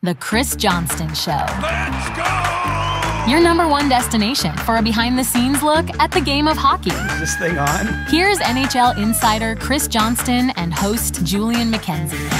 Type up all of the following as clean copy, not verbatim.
The Chris Johnston Show. Let's go! Your number one destination for a behind-the-scenes look at the game of hockey. Is this thing on? Here's NHL insider Chris Johnston and host Julian McKenzie.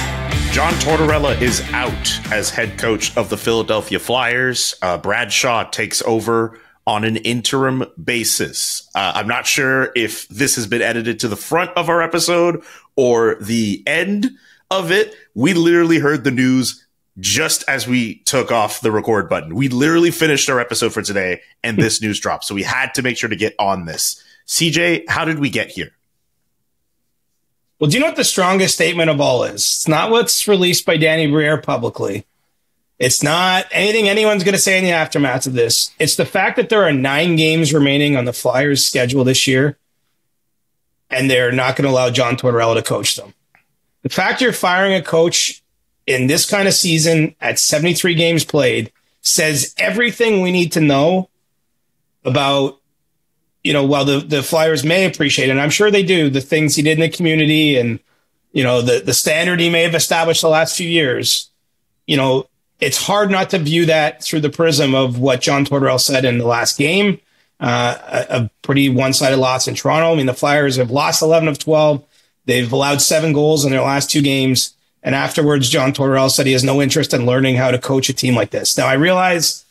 John Tortorella is out as head coach of the Philadelphia Flyers. Bradshaw takes over on an interim basis. I'm not sure if this has been edited to the front of our episode or the end of it. We literally heard the news just as we took off the record button. We literally finished our episode for today and this news dropped. So we had to make sure to get on this. CJ, how did we get here? Well, do you know what the strongest statement of all is? It's not what's released by Danny Briere publicly. It's not anything anyone's going to say in the aftermath of this. It's the fact that there are 9 games remaining on the Flyers' schedule this year, and they're not going to allow John Tortorella to coach them. The fact you're firing a coach in this kind of season at 73 games played says everything we need to know about, while the Flyers may appreciate, and I'm sure they do, the things he did in the community and, the standard he may have established the last few years. It's hard not to view that through the prism of what John Tortorella said in the last game, a pretty one-sided loss in Toronto. I mean, the Flyers have lost 11 of 12. They've allowed 7 goals in their last 2 games. And afterwards, John Tortorella said he has no interest in learning how to coach a team like this. Now, I realize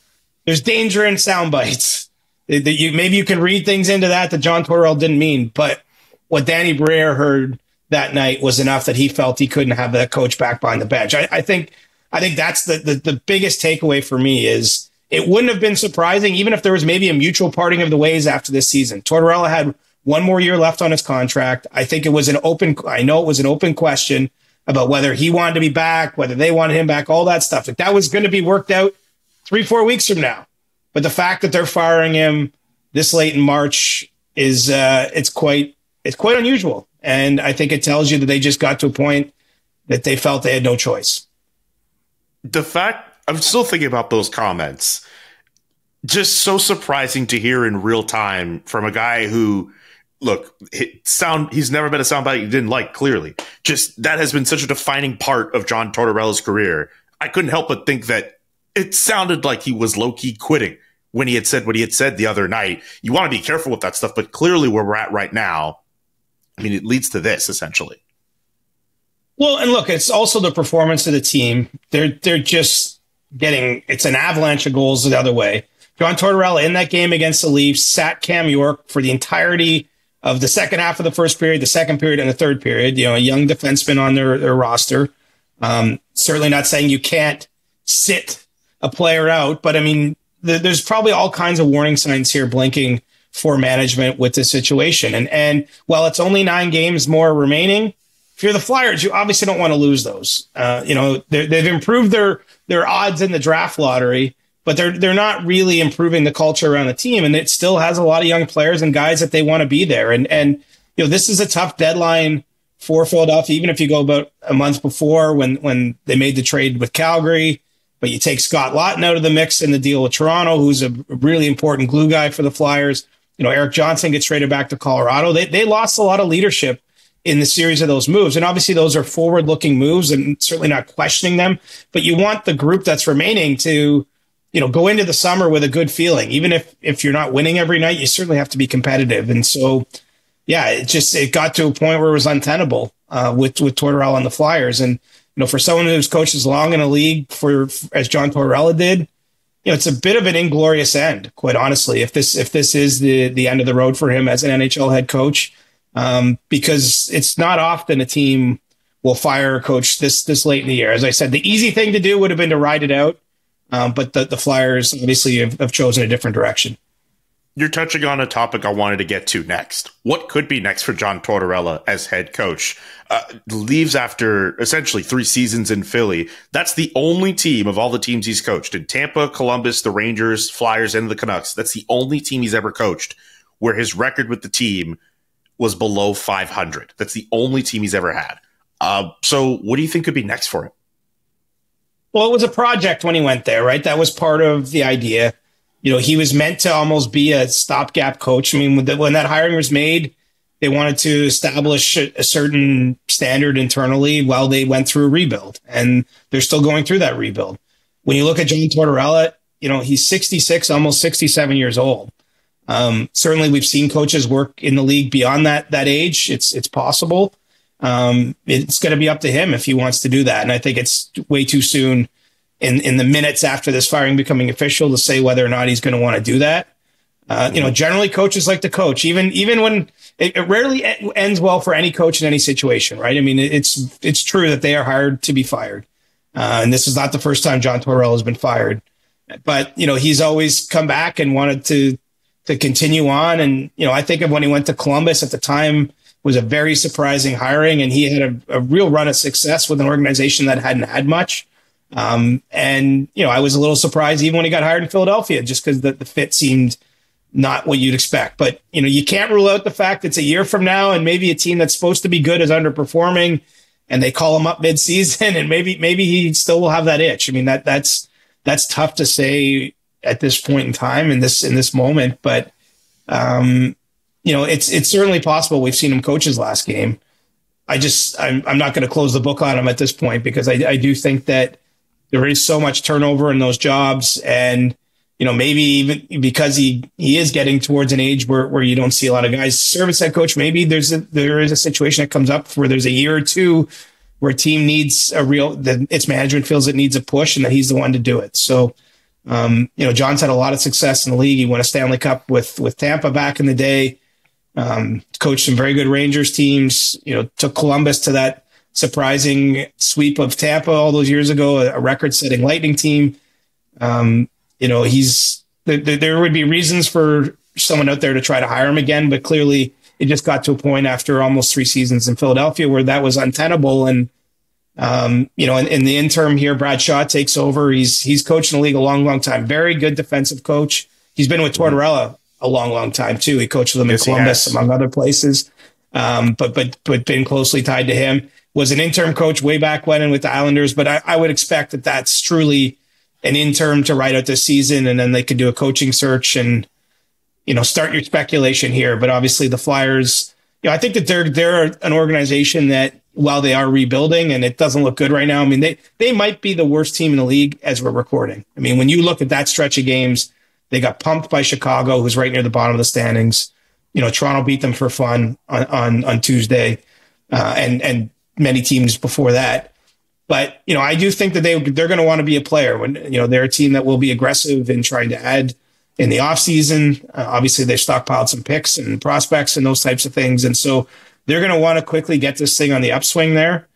there's danger in sound bites. Maybe you can read things into that John Tortorella didn't mean. But what Danny Briere heard that night was enough that he felt he couldn't have that coach back behind the bench. I think that's the biggest takeaway for me is it wouldn't have been surprising, even if there was maybe a mutual parting of the ways after this season. Tortorella had 1 more year left on his contract. I think it was an open question about whether he wanted to be back, whether they wanted him back, all that stuff. Like that was going to be worked out 3-4 weeks from now. But the fact that they're firing him this late in March is it's quite unusual. And I think it tells you that they just got to a point that they felt they had no choice. The fact I'm still thinking about those comments, just so surprising to hear in real time from a guy who, look, he's never been a soundbite you didn't like, clearly. Just that has been such a defining part of John Tortorella's career. I couldn't help but think that it sounded like he was low-key quitting when he had said what he had said the other night. You want to be careful with that stuff, but clearly where we're at right now, I mean, it leads to this, essentially. Well, and look, it's also the performance of the team. They're just getting, it's an avalanche of goals the other way. John Tortorella in that game against the Leafs sat Cam York for the entirety of the second half of the first period, the second period, and the third period. A young defenseman on their roster. Certainly not saying you can't sit a player out, but I mean, there's probably all kinds of warning signs here blinking for management with this situation. And while it's only 9 games more remaining, if you're the Flyers, you obviously don't want to lose those. They've improved their odds in the draft lottery, but they're not really improving the culture around the team. And it still has a lot of young players and guys that they want to be there. And this is a tough deadline for Philadelphia, even if you go about a month before when they made the trade with Calgary, but you take Scott Laughton out of the mix in the deal with Toronto, who's a really important glue guy for the Flyers. Eric Johnson gets traded back to Colorado. They lost a lot of leadership in the series of those moves. And obviously those are forward-looking moves and certainly not questioning them. But you want the group that's remaining to, go into the summer with a good feeling. Even if you're not winning every night, you certainly have to be competitive. And so, yeah, it got to a point where it was untenable with Tortorella and the Flyers. And, for someone who's coached as long in a league as John Tortorella did, it's a bit of an inglorious end, quite honestly, if this is the end of the road for him as an NHL head coach. Because it's not often a team will fire a coach this late in the year. As I said, the easy thing to do would have been to ride it out. But the Flyers obviously have chosen a different direction. You're touching on a topic I wanted to get to next. What could be next for John Tortorella as head coach? Leaves after essentially 3 seasons in Philly. That's the only team of all the teams he's coached in Tampa, Columbus, the Rangers, Flyers, and the Canucks. That's the only team he's ever coached where his record with the team was below 500. That's the only team he's ever had. So what do you think could be next for him? Well, it was a project when he went there, right? That was part of the idea. He was meant to almost be a stopgap coach. I mean, when that hiring was made, they wanted to establish a certain standard internally while they went through a rebuild. And they're still going through that rebuild. when you look at John Tortorella, he's 66, almost 67 years old. Certainly we've seen coaches work in the league beyond that age. It's possible. It's going to be up to him if he wants to do that. And I think it's way too soon in the minutes after this firing becoming official to say whether or not he's going to want to do that. Generally coaches like to coach, even when it rarely ends well for any coach in any situation, right? I mean, it's true that they are hired to be fired. And this is not the first time John Tortorella has been fired, but he's always come back and wanted to continue on. And, I think of when he went to Columbus at the time was a very surprising hiring, and he had a real run of success with an organization that hadn't had much. And, I was a little surprised even when he got hired in Philadelphia, just because the fit seemed not what you'd expect. But, you can't rule out the fact it's a year from now and maybe a team that's supposed to be good is underperforming and they call him up mid-season and maybe he still will have that itch. I mean, that's tough to say at this point in time in this moment. But, it's certainly possible. We've seen him coach his last game. I'm not going to close the book on him at this point because I do think that there is so much turnover in those jobs. And, maybe even because he is getting towards an age where you don't see a lot of guys serve as head coach, maybe there is a situation that comes up where there's a year or two where a team needs its management feels it needs a push and that he's the one to do it. So, John's had a lot of success in the league. He won a Stanley Cup with Tampa back in the day. Coached some very good Rangers teams, took Columbus to that surprising sweep of Tampa all those years ago, a record-setting Lightning team. There would be reasons for someone out there to try to hire him again, but clearly it just got to a point after almost 3 seasons in Philadelphia where that was untenable. And, in the interim here, Brad Shaw takes over. He's coached in the league a long, long time. Very good defensive coach. He's been with Tortorella a long, long time too. He coached with him in Columbus, among other places. But been closely tied to him. Was an interim coach way back when and with the Islanders. But I would expect that that's truly an interim to ride out this season, and then they could do a coaching search and, start your speculation here. But obviously the Flyers, I think that they're an organization that while they are rebuilding and it doesn't look good right now, I mean, they might be the worst team in the league as we're recording. I mean, when you look at that stretch of games, they got pumped by Chicago, who's right near the bottom of the standings. Toronto beat them for fun on Tuesday, and many teams before that. But, I do think that they're going to want to be a player when, they're a team that will be aggressive in trying to add in the offseason. Obviously, they've stockpiled some picks and prospects and those types of things. And so they're going to want to quickly get this thing on the upswing there.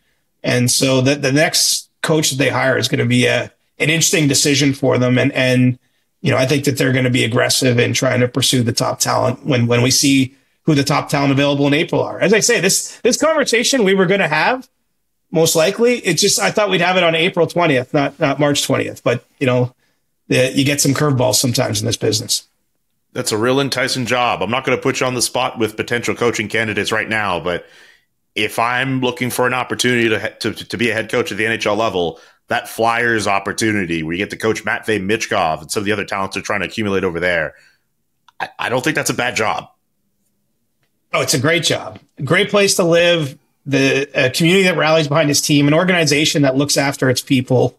And so the next coach that they hire is going to be an interesting decision for them. And I think that they're going to be aggressive in trying to pursue the top talent when we see who the top talent available in April are. As I say, this conversation we were going to have, most likely, I thought we'd have it on April 20th, not March 20th. But, you get some curveballs sometimes in this business. That's a real enticing job. I'm not going to put you on the spot with potential coaching candidates right now, but if I'm looking for an opportunity to be a head coach at the NHL level, that Flyers opportunity where you get to coach Matvei Michkov and some of the other talents they're trying to accumulate over there, I don't think that's a bad job. Oh, it's a great job. A great place to live. The community that rallies behind his team, an organization that looks after its people.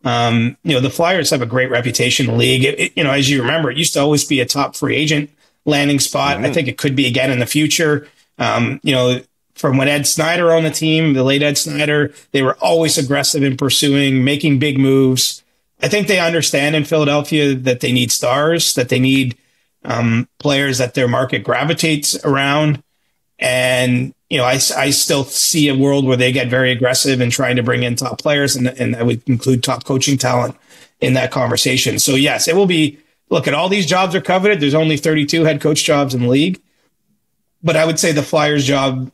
The Flyers have a great reputation in the league. As you remember, it used to always be a top free agent landing spot. Mm-hmm. I think it could be again in the future. From when Ed Snyder owned the team, the late Ed Snyder, they were always aggressive in pursuing, making big moves. I think they understand in Philadelphia that they need stars, that they need players that their market gravitates around. And, I still see a world where they get very aggressive in trying to bring in top players, and I would include top coaching talent in that conversation. So, yes, it will be, look, at all these jobs are coveted. There's only 32 head coach jobs in the league. But I would say the Flyers job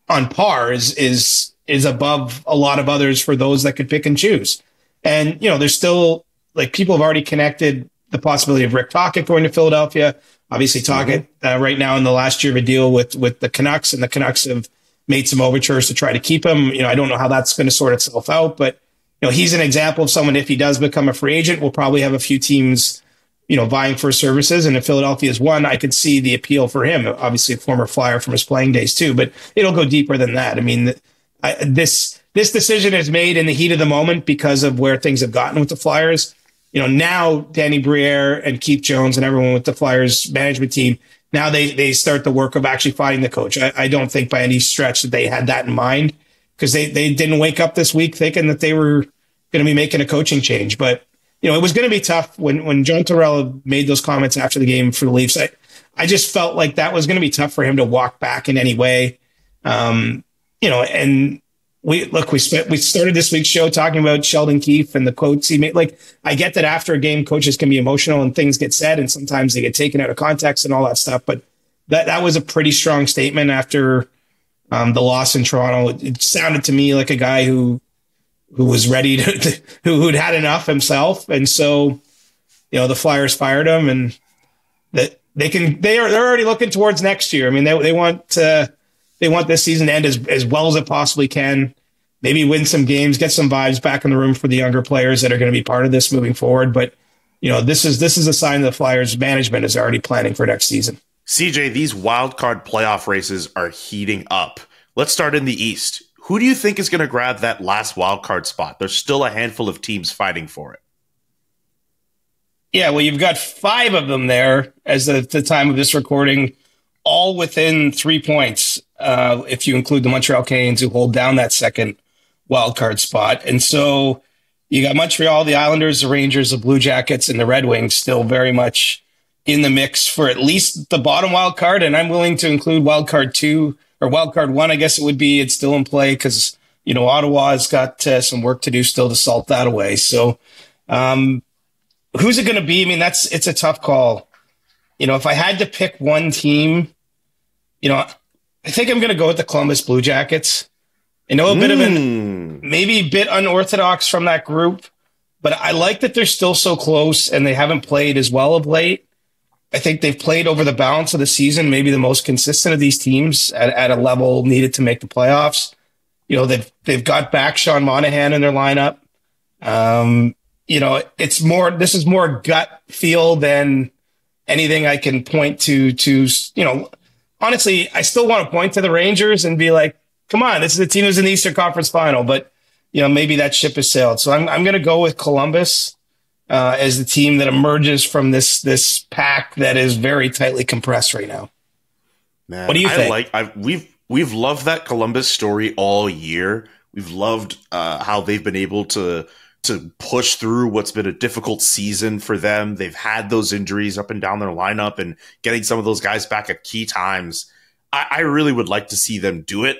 on par is above a lot of others for those that could pick and choose. And, there's still, people have already connected the possibility of Rick Tocchet going to Philadelphia. Obviously, Tocchet right now in the last year of a deal with the Canucks, and the Canucks have made some overtures to try to keep him. I don't know how that's going to sort itself out, but he's an example of someone, if he does become a free agent, we'll probably have a few teams, vying for services. And if Philadelphia is one, I could see the appeal for him. Obviously, a former Flyer from his playing days too, but it'll go deeper than that. I mean, this this decision is made in the heat of the moment because of where things have gotten with the Flyers. Now Danny Briere and Keith Jones and everyone with the Flyers management team, now they start the work of actually finding the coach. I don't think by any stretch that they had that in mind, because they didn't wake up this week thinking that they were going to be making a coaching change. But, it was going to be tough when John Tortorella made those comments after the game for the Leafs. I just felt like that was going to be tough for him to walk back in any way. And we started this week's show talking about Sheldon Keefe and the quotes he made. Like, I get that after a game, coaches can be emotional and things get said, and sometimes they get taken out of context and all that stuff. But that was a pretty strong statement after the loss in Toronto. It sounded to me like a guy who was ready who'd had enough himself. And so, the Flyers fired him, and that they're already looking towards next year. I mean, they want this season to end as well as it possibly can. Maybe win some games, get some vibes back in the room for the younger players that are going to be part of this moving forward. But, this is a sign that the Flyers management is already planning for next season. CJ, these wild card playoff races are heating up. Let's start in the East. Who do you think is going to grab that last wild card spot? There's still a handful of teams fighting for it. Yeah, well, you've got 5 of them there as the time of this recording, all within 3 points, if you include the Montreal Canadiens, who hold down that second wild card spot. And so you got Montreal, the Islanders, the Rangers, the Blue Jackets, and the Red Wings still very much in the mix for at least the bottom wild card. And I'm willing to include wild card 2 or wild card 1, I guess it would be. It's still in play because, Ottawa has got some work to do still to salt that away. So who's it going to be? I mean, it's a tough call. If I had to pick one team, I think I'm going to go with the Columbus Blue Jackets. A bit of maybe a bit unorthodox from that group, but I like that they're still so close and they haven't played as well of late. I think they've played over the balance of the season, maybe the most consistent of these teams at a level needed to make the playoffs. They've got back Sean Monahan in their lineup. This is more gut feel than anything I can point to, honestly, I still want to point to the Rangers and be like, come on, this is the team who's in the Eastern Conference Final, but maybe that ship has sailed. So I'm going to go with Columbus as the team that emerges from this pack that is very tightly compressed right now. Man, what do you think? We've loved that Columbus story all year. We've loved how they've been able to push through what's been a difficult season for them. They've had those injuries up and down their lineup and getting some of those guys back at key times. I really would like to see them do it.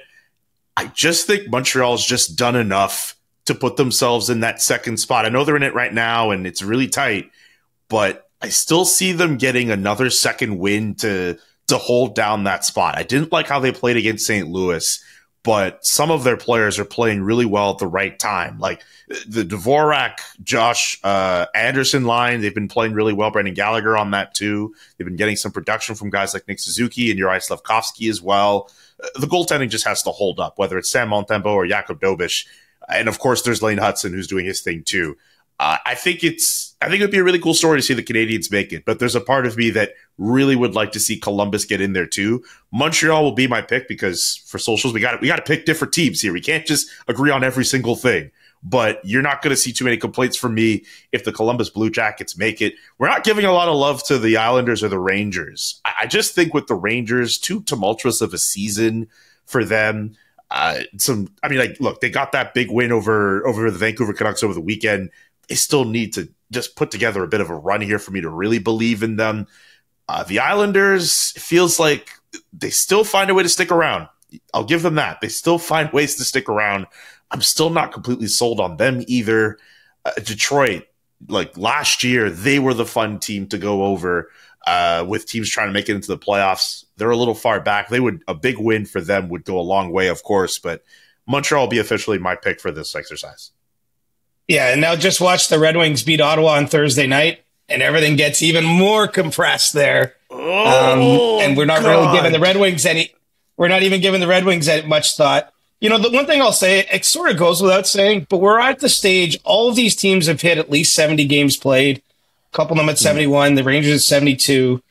I just think Montreal's just done enough to put themselves in that second spot. I know they're in it right now and it's really tight, but I still see them getting another second win to hold down that spot. I didn't like how they played against St. Louis, but some of their players are playing really well at the right time. Like the Dvorak, Josh Anderson line, they've been playing really well. Brendan Gallagher on that too. They've been getting some production from guys like Nick Suzuki and Juraj Slafkovsky as well. The goaltending just has to hold up, whether it's Sam Montembeault or Jakub Dobeš. And of course, there's Lane Hudson, who's doing his thing too. I think it'd be a really cool story to see the Canadiens make it, but there's a part of me that really would like to see Columbus get in there too. Montreal will be my pick because for socials, we got to pick different teams here. We can't just agree on every single thing, but you're not going to see too many complaints from me if the Columbus Blue Jackets make it. We're not giving a lot of love to the Islanders or the Rangers. I just think with the Rangers, too tumultuous of a season for them. Look, they got that big win over the Vancouver Canucks over the weekend. They still need to just put together a bit of a run here for me to really believe in them. The Islanders, it feels like they still find a way to stick around. I'll give them that. They still find ways to stick around. I'm still not completely sold on them either. Detroit, like last year, they were the fun team to go over with teams trying to make it into the playoffs. They're a little far back. A big win for them would go a long way, of course, but Montreal will be officially my pick for this exercise. Yeah, and now just watch the Red Wings beat Ottawa on Thursday night, and everything gets even more compressed there. And we're not really giving the Red Wings we're not even giving the Red Wings much thought. The one thing I'll say, it sort of goes without saying, but we're at the stage, all of these teams have hit at least 70 games played, a couple of them at 71, the Rangers at 72.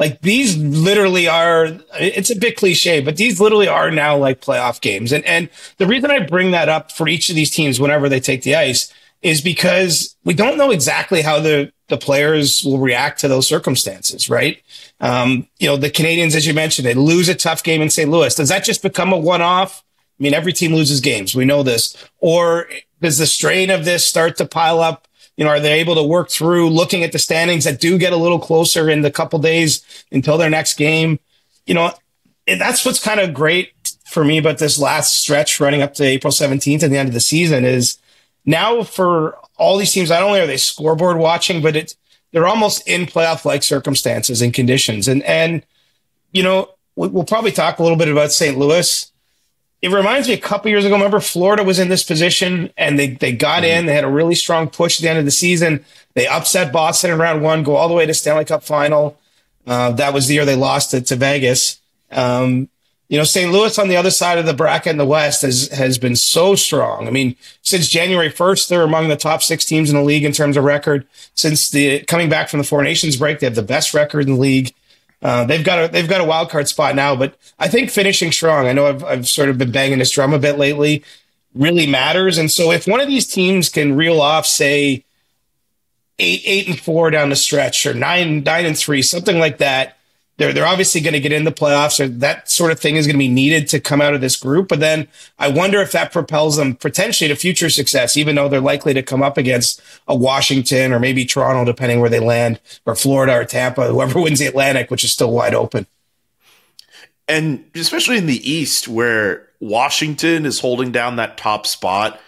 Like these literally are, it's a bit cliche, but these literally are now like playoff games. And the reason I bring that up for each of these teams whenever they take the ice is because we don't know exactly how the players will react to those circumstances, right? The Canadians, as you mentioned, they lose a tough game in St. Louis. Does that just become a one-off? I mean, every team loses games. We know this. Or does the strain of this start to pile up? Are they able to work through looking at the standings that do get a little closer in the couple days until their next game? That's what's kind of great for me about this last stretch running up to April 17th and the end of the season is now for all these teams, not only are they scoreboard watching, but they're almost in playoff-like circumstances and conditions. And we'll probably talk a little bit about St. Louis. It reminds me a couple years ago, remember Florida was in this position and they got in, they had a really strong push at the end of the season. They upset Boston in round one, go all the way to Stanley Cup final. That was the year they lost it to Vegas. St. Louis on the other side of the bracket in the West has been so strong. I mean, since January 1st, they're among the top 6 teams in the league in terms of record. Since coming back from the Four Nations break, they have the best record in the league. They've got a wild card spot now, but I think finishing strong, I know I've sort of been banging this drum a bit lately, really matters. And so if one of these teams can reel off, say 8-4 down the stretch or 9-3, something like that, they're obviously going to get in the playoffs, or that sort of thing is going to be needed to come out of this group. But then I wonder if that propels them potentially to future success, even though they're likely to come up against a Washington or maybe Toronto, depending where they land, or Florida or Tampa, whoever wins the Atlantic, which is still wide open. And especially in the East, where Washington is holding down that top spot,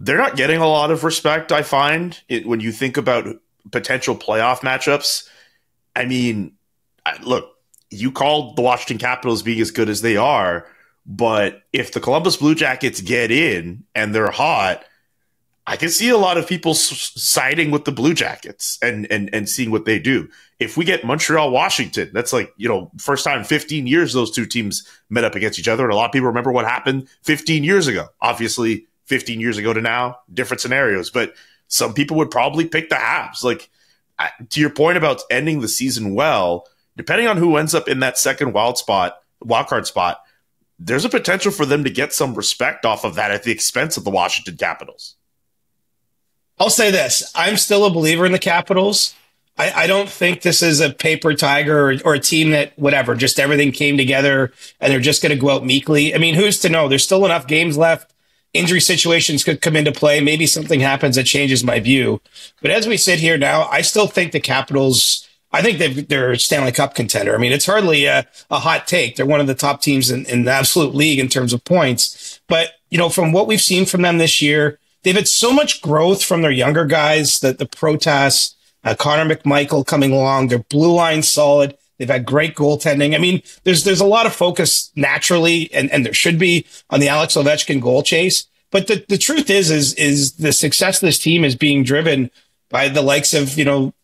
they're not getting a lot of respect, I find, when you think about potential playoff matchups. I mean, look, you called the Washington Capitals being as good as they are, but if the Columbus Blue Jackets get in and they're hot, I can see a lot of people siding with the Blue Jackets and seeing what they do. If we get Montreal, Washington, that's like, first time in 15 years those two teams met up against each other. And a lot of people remember what happened 15 years ago. Obviously, 15 years ago to now, different scenarios. But some people would probably pick the Habs. Like, to your point about ending the season well, depending on who ends up in that second wild card spot, there's a potential for them to get some respect off of that at the expense of the Washington Capitals. I'll say this. I'm still a believer in the Capitals. I don't think this is a paper tiger or a team that, whatever, just everything came together and they're just going to go out meekly. I mean, who's to know? There's still enough games left. Injury situations could come into play. Maybe something happens that changes my view. But as we sit here now, I still think the Capitals, I think they're a Stanley Cup contender. I mean, it's hardly a hot take. They're one of the top teams in the absolute league in terms of points. But, from what we've seen from them this year, they've had so much growth from their younger guys, the Protas, Connor McMichael coming along. Their blue line's solid. They've had great goaltending. I mean, there's a lot of focus naturally, and there should be, on the Alex Ovechkin goal chase. But the truth is the success of this team is being driven by the likes of,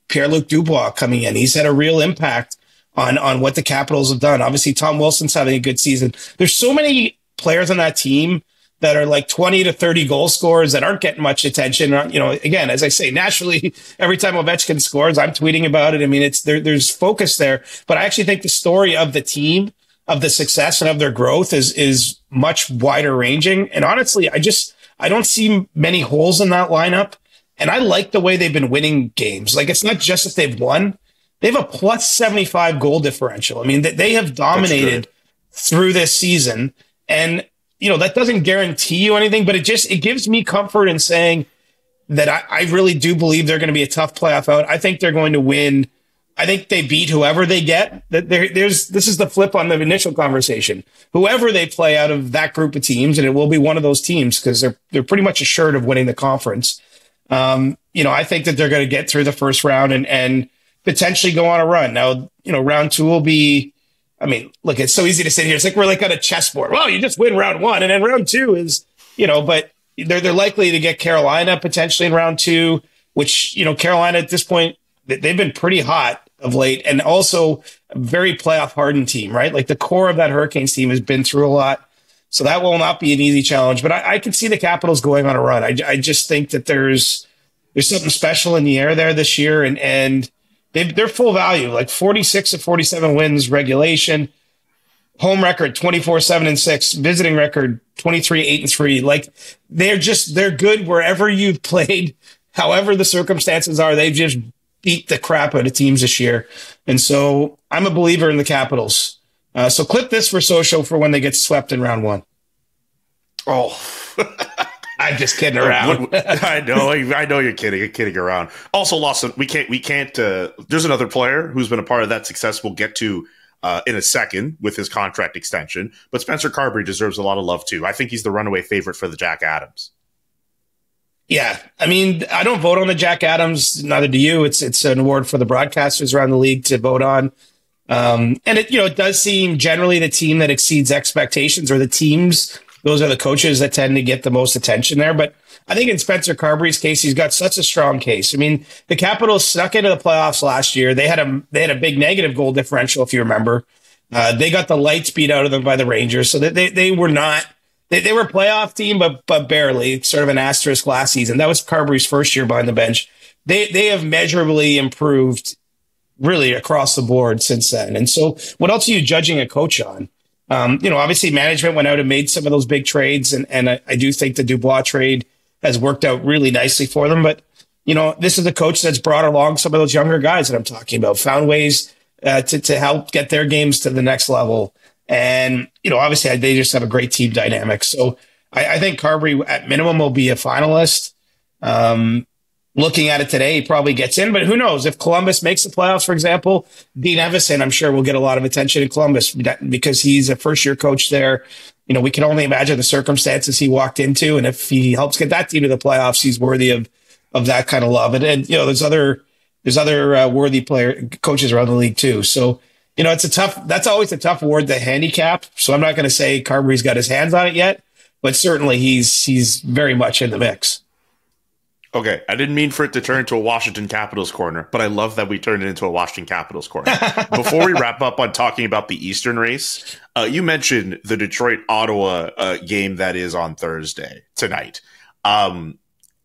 Pierre-Luc Dubois coming in. He's had a real impact on what the Capitals have done. Obviously, Tom Wilson's having a good season. There's so many players on that team that are like 20 to 30 goal scorers that aren't getting much attention. Again, as I say, naturally, every time Ovechkin scores, I'm tweeting about it. I mean, there's focus there, but I actually think the story of the team, of the success and of their growth is much wider ranging. And honestly, I don't see many holes in that lineup. And I like the way they've been winning games. Like, it's not just that they've won. They have a plus 75 goal differential. I mean, they have dominated through this season. And, that doesn't guarantee you anything, but it gives me comfort in saying that I really do believe they're going to be a tough playoff out. I think they're going to win. I think they beat whoever they get. This is the flip on the initial conversation. Whoever they play out of that group of teams, and it will be one of those teams because they're pretty much assured of winning the conference. I think that they're going to get through the first round and potentially go on a run. Now, round two will be, I mean, look, it's so easy to sit here. It's like we're like on a chessboard. Well, you just win round one, and then round two is, but they're likely to get Carolina potentially in round two, which, Carolina at this point, they've been pretty hot of late, and also a very playoff hardened team, right? Like the core of that Hurricanes team has been through a lot. So that will not be an easy challenge, but I can see the Capitals going on a run. I just think that there's something special in the air there this year, and they're full value, like 46 of 47 wins regulation, home record 24-7-6, visiting record 23-8-3. Like they're good wherever you've played, however the circumstances are. They've just beat the crap out of teams this year. And so I'm a believer in the Capitals. So clip this for social for when they get swept in round one. Oh, I'm just kidding around. I know you're kidding. You're kidding around. Also, Lawson, we can't. There's another player who's been a part of that success. We'll get to in a second with his contract extension. But Spencer Carbery deserves a lot of love too. I think he's the runaway favorite for the Jack Adams. Yeah, I mean, I don't vote on the Jack Adams. Neither do you. It's an award for the broadcasters around the league to vote on. And it does seem generally the team that exceeds expectations, or the teams, those are the coaches that tend to get the most attention there. But I think in Spencer Carbery's case, he's got such a strong case. I mean, the Capitals snuck into the playoffs last year. They had a big negative goal differential, if you remember. They got the lights beat out of them by the Rangers, so they were not. They were a playoff team, but barely. Sort of an asterisk last season. That was Carbery's first year behind the bench. They have measurably improved, really across the board since then. And so, what else are you judging a coach on? Obviously, management went out and made some of those big trades, and I do think the Dubois trade has worked out really nicely for them. But this is a coach that's brought along some of those younger guys that I'm talking about, found ways to help get their games to the next level. And, obviously they just have a great team dynamic. So I think Carbery at minimum will be a finalist. Looking at it today, he probably gets in, but who knows? If Columbus makes the playoffs, for example, Dean Evison, I'm sure will get a lot of attention in Columbus because he's a first-year coach there. We can only imagine the circumstances he walked into. And if he helps get that team to the playoffs, he's worthy of that kind of love. And there's other worthy coaches around the league too. So, that's always a tough award to handicap. So I'm not going to say Carbery's got his hands on it yet, but certainly he's very much in the mix. Okay, I didn't mean for it to turn into a Washington Capitals corner, but I love that we turned it into a Washington Capitals corner. Before we wrap up on talking about the Eastern race, you mentioned the Detroit-Ottawa game that is on Thursday tonight.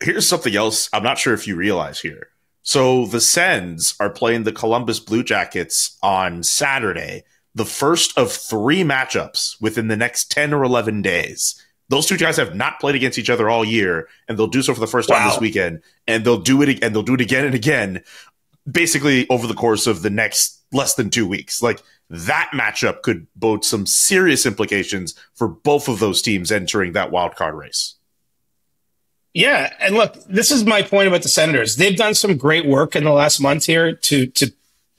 Here's something else I'm not sure if you realize here. So the Sens are playing the Columbus Blue Jackets on Saturday, the first of 3 matchups within the next 10 or 11 days. Those two guys have not played against each other all year, and they'll do so for the first time this weekend. And they'll do it again and again, basically over the course of the next less than 2 weeks. Like, that matchup could bode some serious implications for both of those teams entering that wild card race. Yeah, and look, this is my point about the Senators. They've done some great work in the last month here to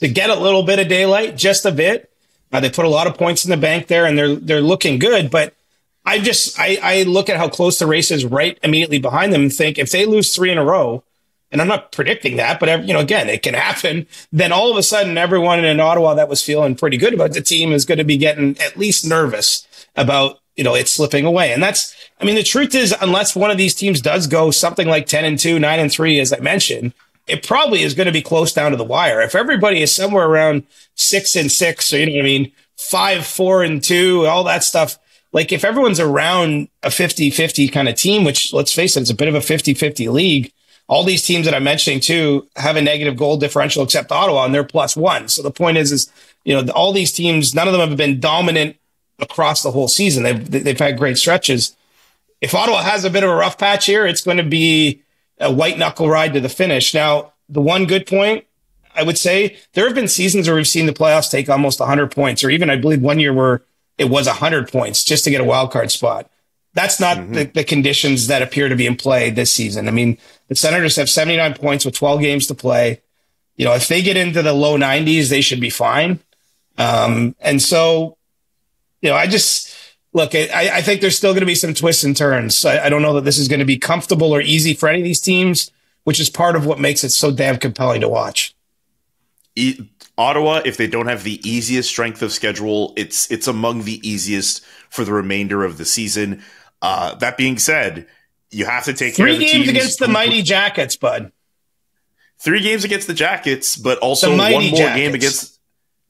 get a little bit of daylight, just a bit. They put a lot of points in the bank there, and they're looking good. But I look at how close the race is right immediately behind them and think if they lose 3 in a row, and I'm not predicting that, but again, it can happen. Then all of a sudden, everyone in Ottawa that was feeling pretty good about the team is going to be getting at least nervous about it slipping away. And the truth is, unless one of these teams does go something like 10-2, 9-3, as I mentioned, it probably is going to be close down to the wire. If everybody is somewhere around 6-6, or 5-4-2, all that stuff, like if everyone's around a 50-50 kind of team, which let's face it, it's a bit of a 50-50 league. All these teams that I'm mentioning too have a negative goal differential except Ottawa, and they're +1. So the point is, all these teams, none of them have been dominant across the whole season. They've had great stretches. If Ottawa has a bit of a rough patch here, it's going to be a white knuckle ride to the finish. Now, the one good point, I would say, there have been seasons where we've seen the playoffs take almost 100 points, or even I believe one year where it was 100 points just to get a wild card spot. That's not the conditions that appear to be in play this season. I mean, the Senators have 79 points with 12 games to play. If they get into the low 90s, they should be fine. And so, I think there's still going to be some twists and turns. I don't know that this is going to be comfortable or easy for any of these teams, which is part of what makes it so damn compelling to watch. Ottawa, if they don't have the easiest strength of schedule, it's among the easiest for the remainder of the season. That being said, you have to take care of the 3 games against the Mighty Jackets, bud. 3 games against the Jackets, but also one more game against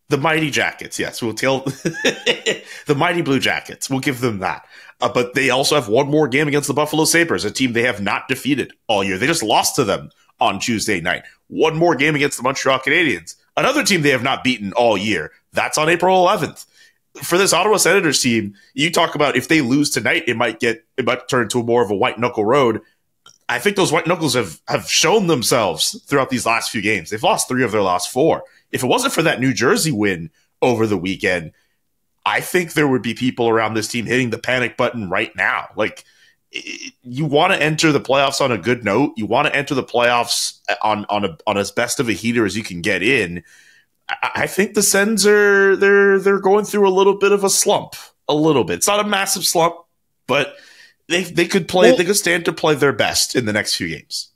the Mighty Jackets. Yes, we'll tell the Mighty Blue Jackets. We'll give them that. But they also have one more game against the Buffalo Sabres, a team they have not defeated all year. They just lost to them on Tuesday night. one more game against the Montreal Canadiens, another team they have not beaten all year. That's on April 11th. For this Ottawa Senators team, you talk about if they lose tonight, it might turn into more of a white knuckle road. I think those white knuckles have shown themselves throughout these last few games. They've lost 3 of their last 4. If it wasn't for that New Jersey win over the weekend, I think there would be people around this team hitting the panic button right now. Like, you want to enter the playoffs on a good note. You want to enter the playoffs on as best of a heater as you can get in. I think the Sens they're going through a little bit of a slump. A little bit. It's not a massive slump, but they could play. Well, they could stand to play their best in the next few games.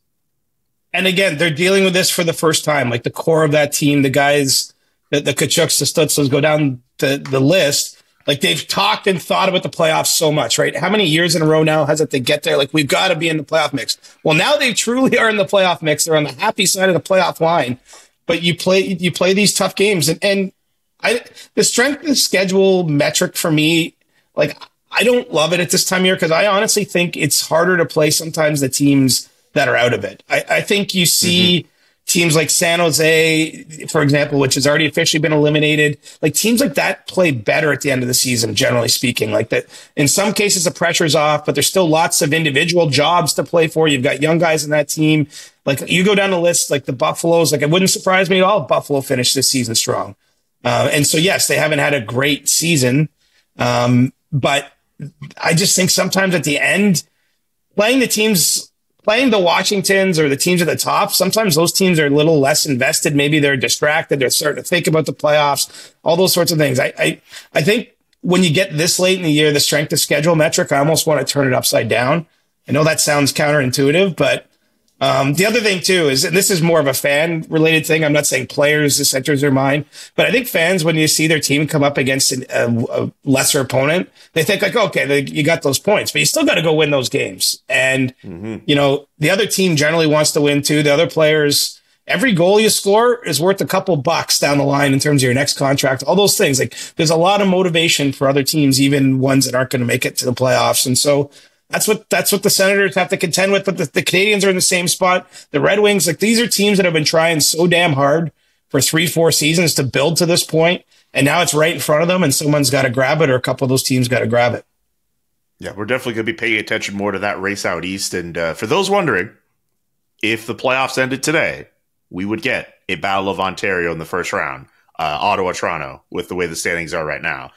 And again, they're dealing with this for the first time. Like the core of that team, the guys, the Tkachuks, the Stutzles go down the list. Like they've talked and thought about the playoffs so much, right? How many years in a row now has it to get there? Like we've got to be in the playoff mix. Well, now they truly are in the playoff mix. They're on the happy side of the playoff line. But you play these tough games, and the strength of the schedule metric for me, like I don't love it at this time of year because I honestly think it's harder to play sometimes the teams that are out of it. I think you see teams like San Jose, for example, which has already officially been eliminated. Like teams like that play better at the end of the season, generally speaking. Like that, in some cases the pressure's off, but there's still lots of individual jobs to play for. You've got young guys in that team. Like you go down the list, like the Buffaloes, like it wouldn't surprise me at all if Buffalo finished this season strong. And so, yes, they haven't had a great season. But I just think sometimes at the end, playing the Washingtons or the teams at the top, sometimes those teams are a little less invested. Maybe they're distracted. They're starting to think about the playoffs, all those sorts of things. I think when you get this late in the year, the strength of schedule metric, I almost want to turn it upside down. I know that sounds counterintuitive, but the other thing too is, and this is more of a fan related thing. I'm not saying players, this enters their mind, but I think fans, when you see their team come up against a lesser opponent, they think like, okay, you got those points, but you still got to go win those games. And, you know, the other team generally wants to win too. The other players, every goal you score is worth a couple bucks down the line in terms of your next contract, all those things. Like there's a lot of motivation for other teams, even ones that aren't going to make it to the playoffs. And so, that's what the Senators have to contend with. But the Canadiens are in the same spot. The Red Wings, like these are teams that have been trying so damn hard for 3-4 seasons to build to this point, and now it's right in front of them, and someone's got to grab it, or a couple of those teams got to grab it. Yeah, we're definitely going to be paying attention more to that race out east. And for those wondering, if the playoffs ended today, we would get a Battle of Ontario in the first round, Ottawa-Toronto, with the way the standings are right now.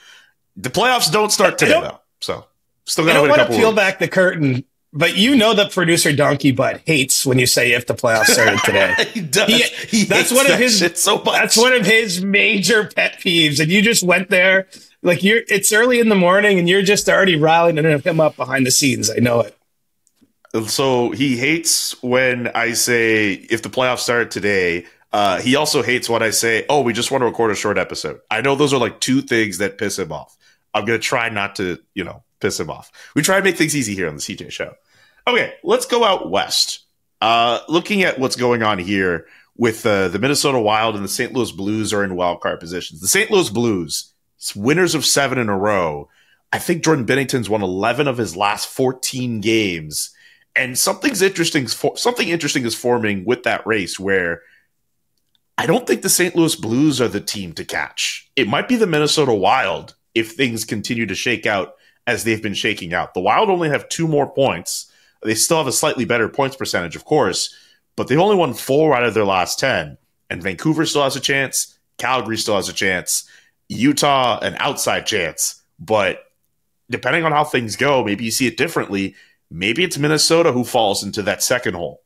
The playoffs don't start today, though, so. Still got I don't want to peel back the curtain, but you know that producer Donkey Butt hates when you say if the playoffs started today. He does. That's one of his shit so much. That's one of his major pet peeves. And you just went there like it's early in the morning and you're just already riling him up behind the scenes. I know it. So he hates when I say if the playoffs started today. He also hates when I say, oh, we just want to record a short episode. I know those are like two things that piss him off. I'm going to try not to, piss him off. We try to make things easy here on the CJ Show. Okay, let's go out west. Looking at what's going on here with the Minnesota Wild and the St. Louis Blues are in wildcard positions. The St. Louis Blues, winners of 7 in a row. I think Jordan Binnington's won 11 of his last 14 games. And something interesting is forming with that race where I don't think the St. Louis Blues are the team to catch. It might be the Minnesota Wild if things continue to shake out as they've been shaking out. The Wild only have 2 more points. They still have a slightly better points percentage, of course, but they've only won 4 out of their last 10. And Vancouver still has a chance. Calgary still has a chance. Utah, an outside chance. But depending on how things go, maybe you see it differently. Maybe it's Minnesota who falls into that second hole.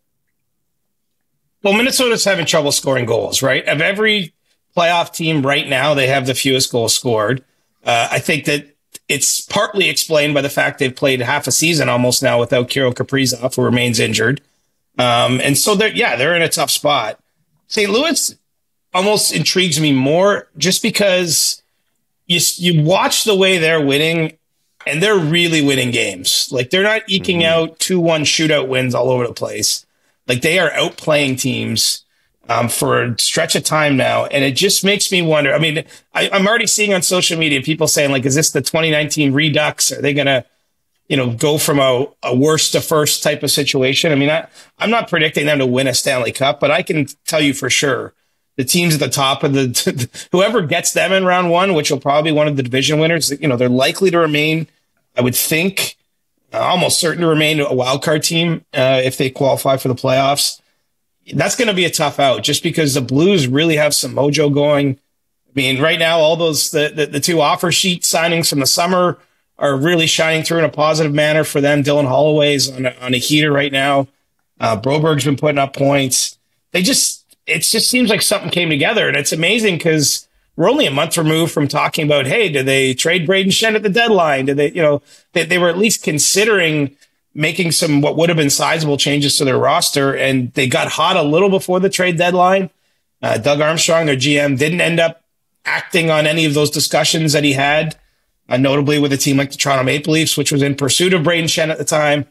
Well, Minnesota's having trouble scoring goals, right? Of every playoff team right now, they have the fewest goals scored. I think that it's partly explained by the fact they've played half a season almost now without Kirill Kaprizov, who remains injured. And so they're in a tough spot. St. Louis almost intrigues me more just because you watch the way they're winning, and they're really winning games. Like they're not eking out 2-1 shootout wins all over the place. Like they are outplaying teams for a stretch of time now. And it just makes me wonder. I mean, I'm already seeing on social media people saying like, is this the 2019 Redux? Are they going to go from a worst to first type of situation. I mean, I'm not predicting them to win a Stanley Cup, but I can tell you for sure the teams at the top of whoever gets them in round one, which will probably be one of the division winners, they're likely to remain, I would think, almost certain to remain a wild card team if they qualify for the playoffs. That's going to be a tough out just because the Blues really have some mojo going. I mean, right now, all those, the two offer sheet signings from the summer are really shining through in a positive manner for them. Dylan Holloway's on a heater right now. Broberg's been putting up points. It just seems like something came together, and it's amazing because we're only a month removed from talking about, hey, did they trade Braden Shen at the deadline? Did they, they were at least considering making some what would have been sizable changes to their roster, and they got hot a little before the trade deadline. Doug Armstrong, their GM, didn't end up acting on any of those discussions that he had, notably with a team like the Toronto Maple Leafs, which was in pursuit of Braden Shen at the time.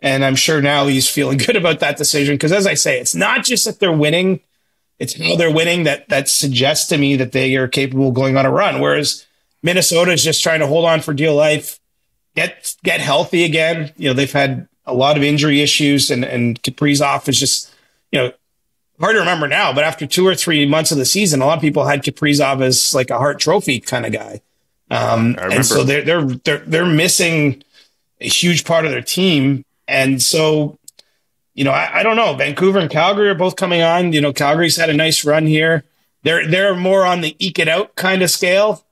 And I'm sure now he's feeling good about that decision because, as I say, it's not just that they're winning, it's how they're winning that suggests to me that they are capable of going on a run, whereas Minnesota is just trying to hold on for dear life, get healthy again. They've had a lot of injury issues, and Kaprizov is just, hard to remember now, but after 2 or 3 months of the season, a lot of people had Kaprizov as like a Hart Trophy kind of guy. And so they're missing a huge part of their team. And so, I don't know. Vancouver and Calgary are both coming on. Calgary's had a nice run here. They're more on the eke it out kind of scale.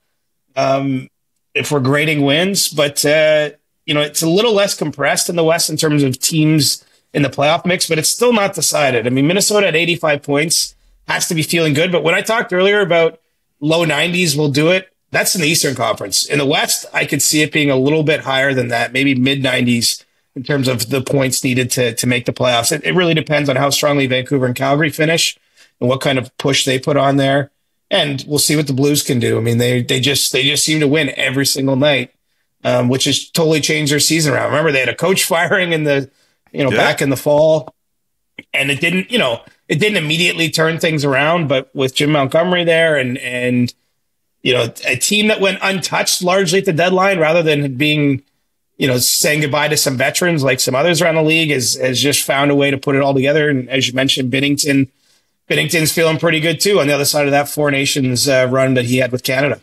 If we're grading wins, but it's a little less compressed in the West in terms of teams in the playoff mix, but it's still not decided. I mean, Minnesota at 85 points has to be feeling good. But when I talked earlier about low 90s will do it, that's in the Eastern Conference. In the West, I could see it being a little bit higher than that, maybe mid 90s in terms of the points needed to make the playoffs. It really depends on how strongly Vancouver and Calgary finish and what kind of push they put on there. And we'll see what the Blues can do. I mean, they just seem to win every single night, which has totally changed their season around. Remember, they had a coach firing in the, back in the fall, and it didn't immediately turn things around. But with Jim Montgomery there and a team that went untouched largely at the deadline, rather than being, saying goodbye to some veterans like some others around the league, has just found a way to put it all together. And as you mentioned, Binnington's feeling pretty good too on the other side of that Four Nations run that he had with Canada.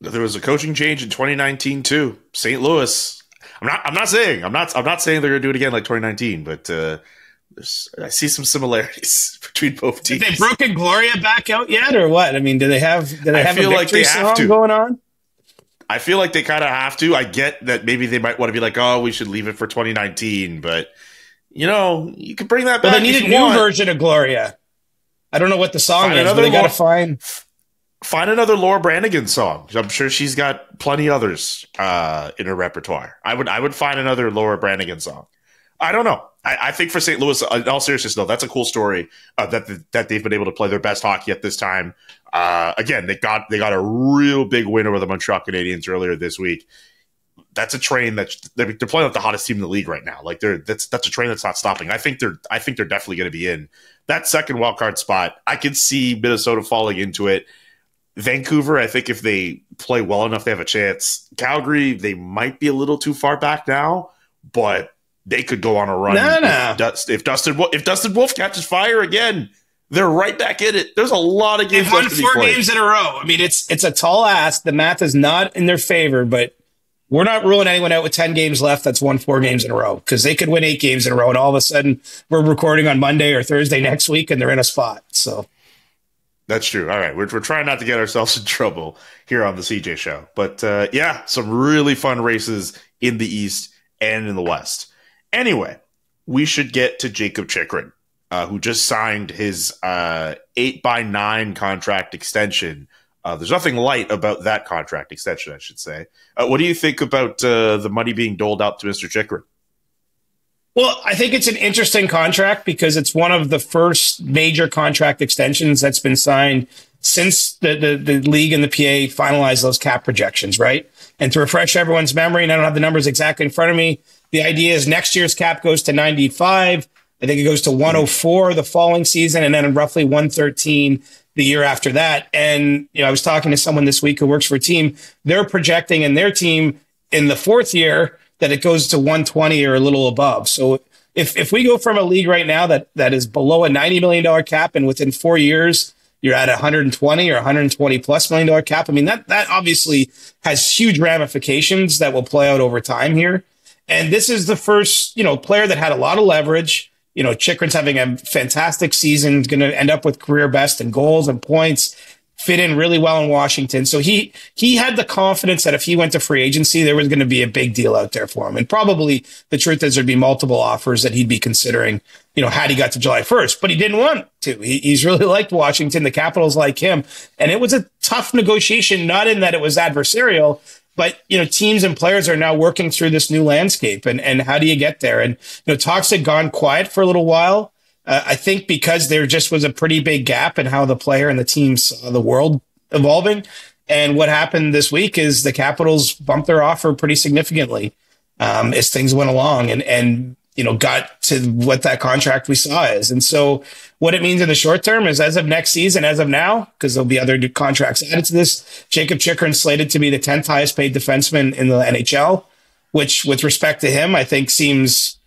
There was a coaching change in 2019 too. St. Louis. I'm not saying they're going to do it again like 2019, but I see some similarities between both teams. Have they broken Gloria back out yet, or what? I mean, do they have a victory song going on? I feel like they kind of have to. I get that maybe they might want to be like, oh, we should leave it for 2019, but you can bring that back. Well, they need a new version of Gloria. I don't know what the song is, but they got to find another Laura Branigan song. I'm sure she's got plenty others in her repertoire. I would find another Laura Branigan song. I don't know. I think for St. Louis, in all seriousness, though, that's a cool story that they've been able to play their best hockey at this time. Again, they got a real big win over the Montreal Canadiens earlier this week. That's a train that they're playing with the hottest team in the league right now. Like that's a train that's not stopping. I think they're definitely going to be in that second wild card spot. I could see Minnesota falling into it. Vancouver, I think if they play well enough, they have a chance. Calgary, they might be a little too far back now, but they could go on a run. If Dustin Wolf catches fire again, they're right back in it. There's a lot of games left to be played. 4 games in a row. I mean, it's a tall ask. The math is not in their favor, but we're not ruling anyone out with 10 games left that's won 4 games in a row, because they could win 8 games in a row, and all of a sudden we're recording on Monday or Thursday next week, and they're in a spot. So that's true. All right, we're trying not to get ourselves in trouble here on the CJ Show, but some really fun races in the East and in the West. Anyway, we should get to Jakob Chychrun, who just signed his 8x9 contract extension. There's nothing light about that contract extension, I should say. What do you think about the money being doled out to Mr. Chychrun? Well, I think it's an interesting contract because it's one of the first major contract extensions that's been signed since the league and the PA finalized those cap projections, right? And to refresh everyone's memory, and I don't have the numbers exactly in front of me, the idea is next year's cap goes to 95. I think it goes to 104 the following season, and then roughly 113 the year after that. And I was talking to someone this week who works for a team. They're projecting in their team in the fourth year that it goes to 120 or a little above. So if we go from a league right now that is below a $90 million cap, and within 4 years you're at 120 or 120 plus $1 million cap, I mean, that obviously has huge ramifications that will play out over time here. And this is the first, player that had a lot of leverage. Chychrun's having a fantastic season. He's going to end up with career best in goals and points, fit in really well in Washington. So he had the confidence that if he went to free agency, there was going to be a big deal out there for him. And probably the truth is there'd be multiple offers that he'd be considering, had he got to July 1st, but he didn't want to. He's really liked Washington. The Capitals like him. And it was a tough negotiation, not in that it was adversarial, but, teams and players are now working through this new landscape. And how do you get there? And, talks had gone quiet for a little while. I think because there just was a pretty big gap in how the player and the team saw the world evolving. And what happened this week is the Capitals bumped their offer pretty significantly as things went along and got to what that contract we saw is. And so what it means in the short term is as of next season, as of now, because there'll be other contracts added to this, Jacob Chychrun slated to be the 10th highest paid defenseman in the NHL, which with respect to him, I think seems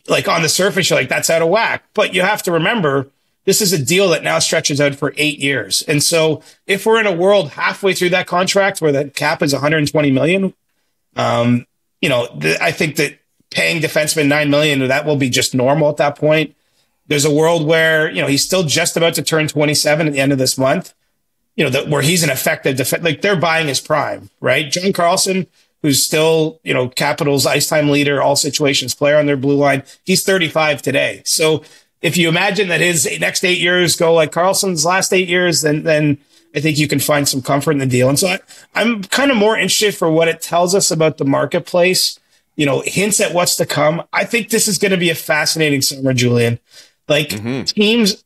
like on the surface, you're like, that's out of whack. But you have to remember, this is a deal that now stretches out for 8 years. And so if we're in a world halfway through that contract where the cap is 120 million, I think that paying defensemen $9 million, that will be just normal at that point. There's a world where, he's still just about to turn 27 at the end of this month, where he's an effective defense. Like they're buying his prime, right? John Carlson, who's still, Capitals ice time leader, all situations player on their blue line. He's 35 today. So if you imagine that his next 8 years go like Carlson's last 8 years, then I think you can find some comfort in the deal. And so I'm kind of more interested for what it tells us about the marketplace, hints at what's to come. I think this is going to be a fascinating summer, Julian. Like teams,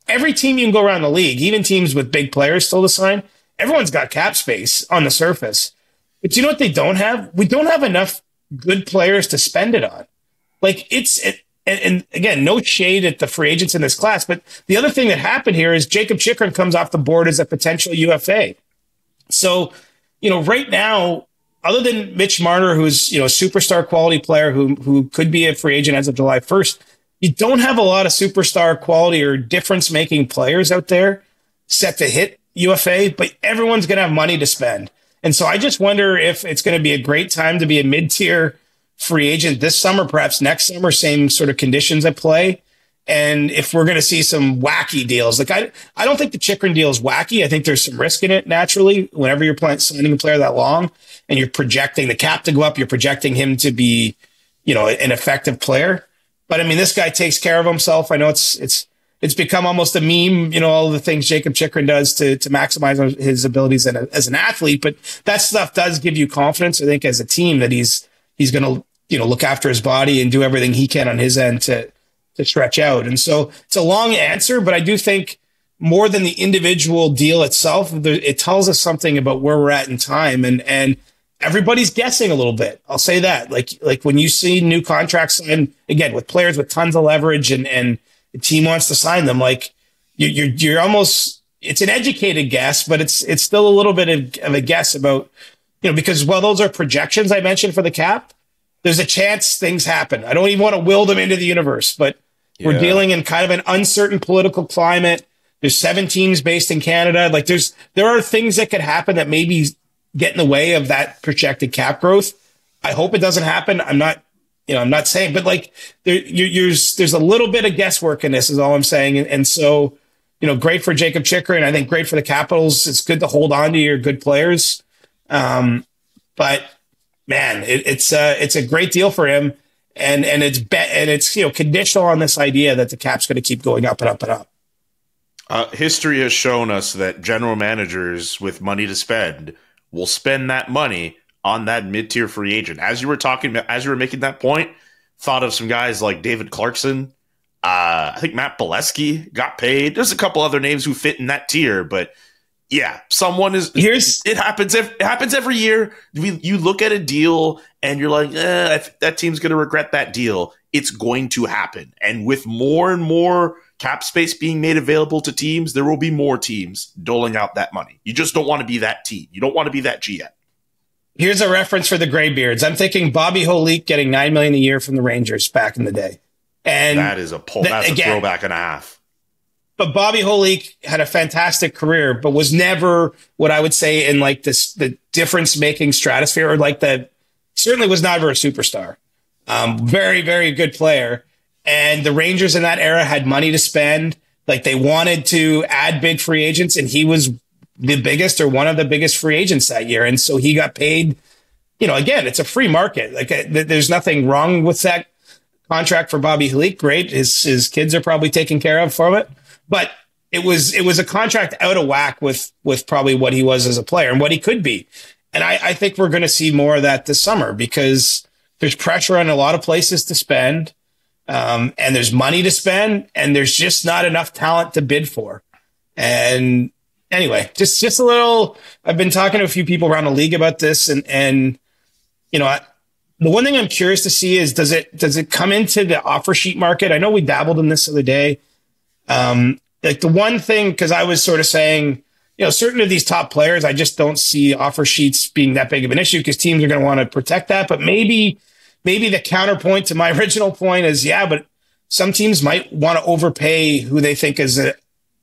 every team you can go around the league, even teams with big players still to sign, everyone's got cap space on the surface. But you know what they don't have? We don't have enough good players to spend it on. Like and again, no shade at the free agents in this class. But the other thing that happened here is Jacob Chychrun comes off the board as a potential UFA. So, right now, other than Mitch Marner, who's, a superstar quality player who could be a free agent as of July 1st, you don't have a lot of superstar quality or difference making players out there set to hit UFA, but everyone's going to have money to spend. And so I just wonder if it's going to be a great time to be a mid-tier free agent this summer, perhaps next summer, same sort of conditions at play. And if we're going to see some wacky deals, like I don't think the Chychrun deal is wacky. I think there's some risk in it naturally. Whenever you're signing a player that long and you're projecting the cap to go up, you're projecting him to be, an effective player. But I mean, this guy takes care of himself. I know it's become almost a meme, all the things Jacob Chychrun does to maximize his abilities as an athlete. But that stuff does give you confidence, I think, as a team that he's going to, look after his body and do everything he can on his end to stretch out. And so it's a long answer, but I do think more than the individual deal itself, it tells us something about where we're at in time. And everybody's guessing a little bit. I'll say that. Like when you see new contracts signed, again, with players with tons of leverage and the team wants to sign them, like you're almost, it's an educated guess, but it's still a little bit of a guess about, because while those are projections I mentioned for the cap, there's a chance things happen. I don't even want to will them into the universe, but we're dealing in kind of an uncertain political climate. There's 7 teams based in Canada. Like there are things that could happen that maybe get in the way of that projected cap growth. I hope it doesn't happen. I'm not saying, but like there's a little bit of guesswork in this is all I'm saying. And so, great for Jacob Chychrun. I think great for the Capitals. It's good to hold on to your good players. But man, it's a great deal for him. And it's conditional on this idea that the cap's going to keep going up and up and up. History has shown us that general managers with money to spend will spend that money on that mid-tier free agent. As you were making that point, thought of some guys like David Clarkson. I think Matt Bolesky got paid. There's a couple other names who fit in that tier, but yeah, it happens every year. You look at a deal and you're like, that team's going to regret that deal. It's going to happen. And with more and more cap space being made available to teams, there will be more teams doling out that money. You just don't want to be that team. You don't want to be that GM. Here's a reference for the graybeards. I'm thinking Bobby Holik getting $9 million a year from the Rangers back in the day. And that is a that's again, a throwback and a half. But Bobby Holik had a fantastic career, but was never what I would say in like this, the difference making stratosphere, or like certainly was never a superstar. Very, very good player. And the Rangers in that era had money to spend. Like they wanted to add big free agents, and he was the biggest or one of the biggest free agents that year. And so he got paid, again, it's a free market. Like there's nothing wrong with that contract for Bobby Holik. Great. His kids are probably taken care of from it, but it was a contract out of whack with probably what he was as a player and what he could be. And I think we're going to see more of that this summer because there's pressure on a lot of places to spend. And there's money to spend, and there's just not enough talent to bid for. And anyway, just a little, I've been talking to a few people around the league about this, and the one thing I'm curious to see is, does it come into the offer sheet market? I know we dabbled in this the other day. Like the one thing, because I was sort of saying, certain of these top players, I just don't see offer sheets being that big of an issue because teams are going to want to protect that. But maybe the counterpoint to my original point is, but some teams might want to overpay who they think is an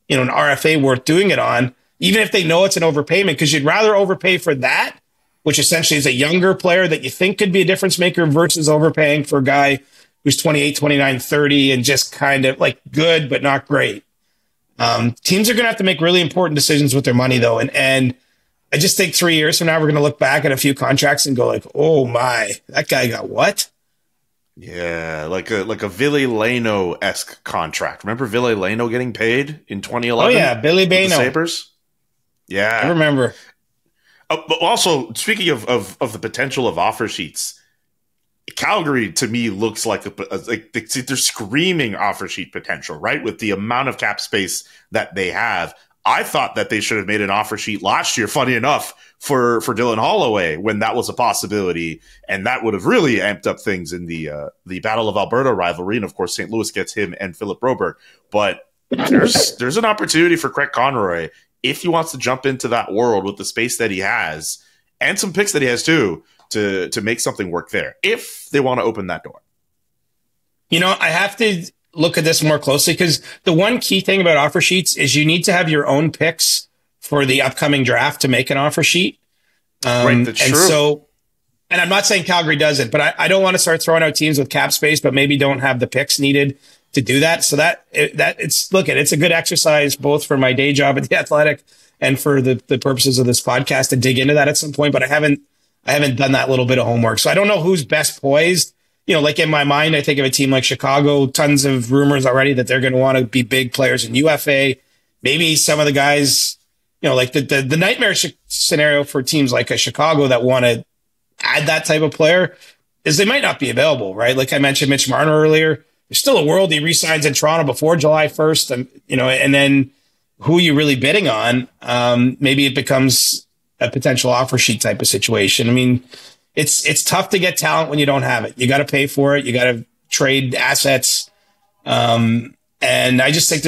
RFA worth doing it on, even if they know it's an overpayment, because you'd rather overpay for that, which essentially is a younger player that you think could be a difference maker, versus overpaying for a guy who's 28, 29, 30 and just kind of like good, but not great. Teams are going to have to make really important decisions with their money though. And I just think 3 years from now, we're going to look back at a few contracts and go like, oh my, that guy got what? Yeah, like a Ville Leno-esque contract. Remember Ville Leno getting paid in 2011? Oh yeah, Billy Bano. The Sabres? Yeah. I remember. But also, speaking of the potential of offer sheets, Calgary to me looks like they're screaming offer sheet potential, right? With the amount of cap space that they have. I thought that they should have made an offer sheet last year, funny enough, for Dylan Holloway when that was a possibility. And that would have really amped up things in the Battle of Alberta rivalry. And of course, St. Louis gets him and Philip Broberg. But there's an opportunity for Craig Conroy if he wants to jump into that world with the space that he has and some picks that he has too, to make something work there, if they want to open that door. I have to look at this more closely, because the one key thing about offer sheets is you need to have your own picks for the upcoming draft to make an offer sheet. Right, that's true. So, and I'm not saying Calgary does it, but I don't want to start throwing out teams with cap space, but maybe don't have the picks needed to do that. So it's a good exercise both for my day job at The Athletic and for the purposes of this podcast to dig into that at some point. But I haven't done that little bit of homework. So I don't know who's best poised. Like in my mind, I think of a team like Chicago, tons of rumors already that they're going to want to be big players in UFA. Maybe some of the guys, like the nightmare scenario for teams like a Chicago that want to add that type of player is they might not be available, right? Like I mentioned Mitch Marner earlier. There's still a world he re-signs in Toronto before July 1st. And then who are you really bidding on? Maybe it becomes a potential offer sheet type of situation. I mean, it's tough to get talent when you don't have it. You got to pay for it. You got to trade assets. And I just think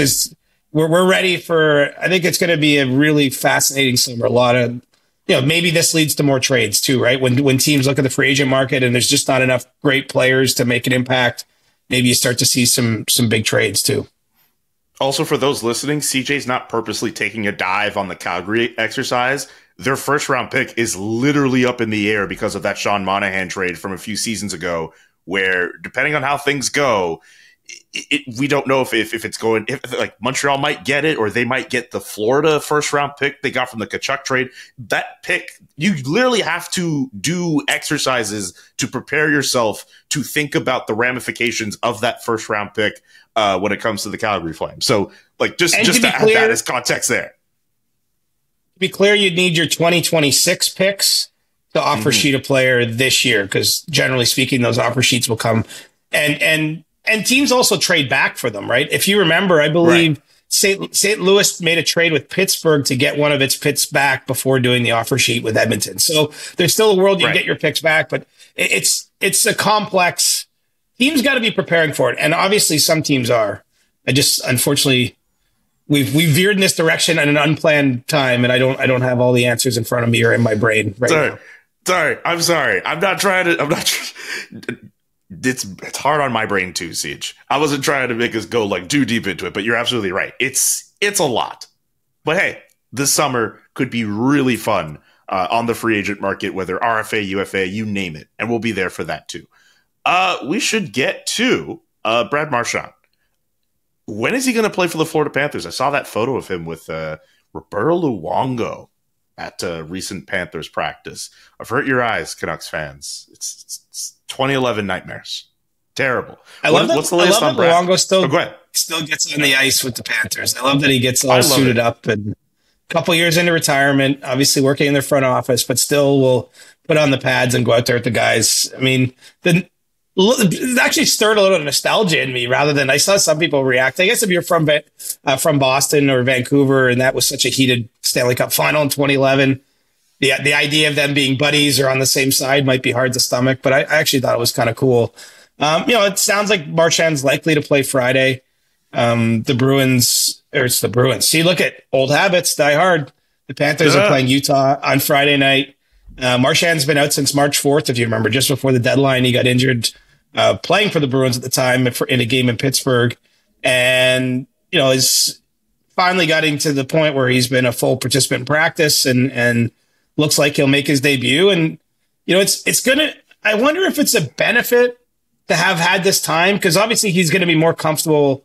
we're ready for, I think it's going to be a really fascinating summer. A lot of, maybe this leads to more trades too, right? When teams look at the free agent market and there's just not enough great players to make an impact, maybe you start to see some big trades too. Also, for those listening, CJ's not purposely taking a dive on the Calgary exercise. Their first round pick is literally up in the air because of that Sean Monahan trade from a few seasons ago, where depending on how things go, we don't know if it's going, if like Montreal might get it, or they might get the Florida first round pick they got from the Tkachuk trade. That pick, you literally have to do exercises to prepare yourself to think about the ramifications of that first round pick when it comes to the Calgary Flames. So like just to add that as context there. To be clear, you'd need your 2026 picks to offer sheet a player this year, because generally speaking, those offer sheets will come. And teams also trade back for them, right? If you remember, I believe St. Louis made a trade with Pittsburgh to get one of its picks back before doing the offer sheet with Edmonton. So there's still a world you can get your picks back, but it's a complex. Teams got to be preparing for it, and obviously some teams are. Unfortunately, we've veered in this direction at an unplanned time, and I don't have all the answers in front of me or in my brain right now. Sorry, I'm sorry. I'm not trying to. It's hard on my brain too, Siege. I wasn't trying to make us go like too deep into it, but you're absolutely right. It's a lot. But hey, this summer could be really fun on the free agent market, whether RFA, UFA, you name it, and we'll be there for that too. We should get to Brad Marchand. When is he going to play for the Florida Panthers? I saw that photo of him with Roberto Luongo at a recent Panthers practice. Avert your eyes, Canucks fans. It's 2011 nightmares. Terrible. What's the latest on Brad? Luongo still gets on the ice with the Panthers. I love that he gets all suited up and a couple years into retirement, obviously working in their front office, but still will put on the pads and go out there with the guys. I mean, it actually stirred a little nostalgia in me rather than I saw some people react. I guess if you're from Boston or Vancouver and that was such a heated Stanley Cup final in 2011, the idea of them being buddies or on the same side might be hard to stomach, but I actually thought it was kind of cool. It sounds like Marchand's likely to play Friday. It's the Bruins. See, look at old habits die hard. The Panthers are playing Utah on Friday night. Marchand's been out since March 4th, if you remember, just before the deadline. He got injured playing for the Bruins at the time in a game in Pittsburgh. And, is finally getting to the point where he's been a full participant in practice and looks like he'll make his debut. And, I wonder if it's a benefit to have had this time, because obviously he's going to be more comfortable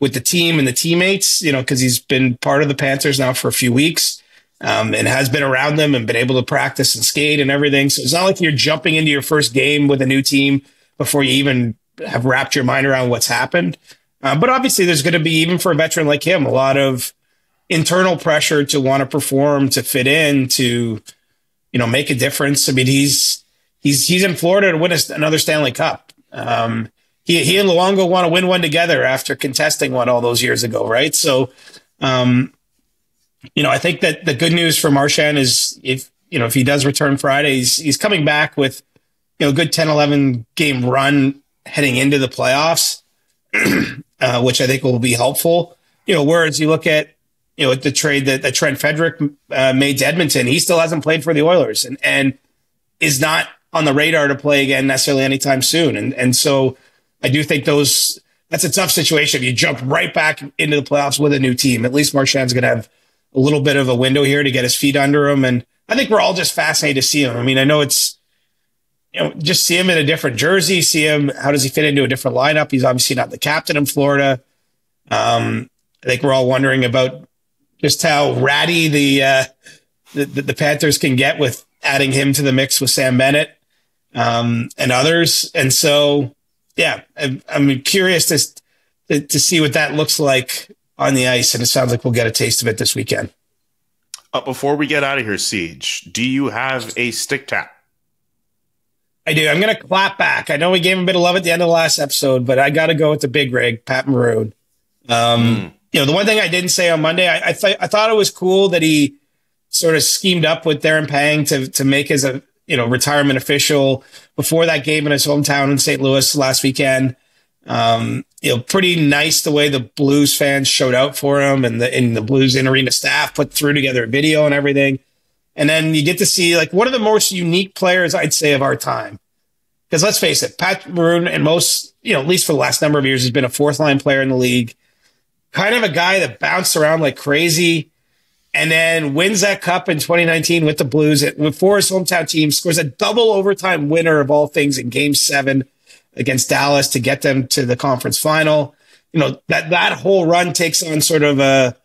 with the team and the teammates, because he's been part of the Panthers now for a few weeks and has been around them and been able to practice and skate and everything. So it's not like you're jumping into your first game with a new team before you even have wrapped your mind around what's happened. But obviously there's going to be, even for a veteran like him, a lot of internal pressure to want to perform, to fit in, to, make a difference. I mean, he's in Florida to win another Stanley Cup. He and Luongo want to win one together after contesting one all those years ago, right? So, I think that the good news for Marchand is if he does return Friday, he's coming back with, a good 10-11 game run heading into the playoffs, which I think will be helpful. Whereas you look at, the trade that Trent Frederick made to Edmonton, he still hasn't played for the Oilers and is not on the radar to play again necessarily anytime soon. And so I do think that's a tough situation. If you jump right back into the playoffs with a new team, at least Marchand's going to have a little bit of a window here to get his feet under him. And I think we're all just fascinated to see him. I mean, I know it's, just see him in a different jersey, see him, how does he fit into a different lineup? He's obviously not the captain in Florida. I think we're all wondering about just how ratty the Panthers can get with adding him to the mix with Sam Bennett and others. And so, yeah, I'm curious to see what that looks like on the ice. And it sounds like we'll get a taste of it this weekend. Before we get out of here, Siege, do you have a stick tap? I do. I'm going to clap back. I know we gave him a bit of love at the end of the last episode, but I got to go with the big rig, Pat Maroon. The one thing I didn't say on Monday, I thought it was cool that he sort of schemed up with Darren Pang to make his retirement official before that game in his hometown in St. Louis last weekend. Pretty nice the way the Blues fans showed out for him and the Blues in-arena staff put through together a video and everything. And then you get to see one of the most unique players, I'd say, of our time. Because let's face it, Pat Maroon and most, at least for the last number of years, has been a fourth line player in the league. Kind of a guy that bounced around like crazy and then wins that cup in 2019 with the Blues for his hometown team, scores a double overtime winner of all things in Game 7 against Dallas to get them to the conference final. That whole run takes on sort of a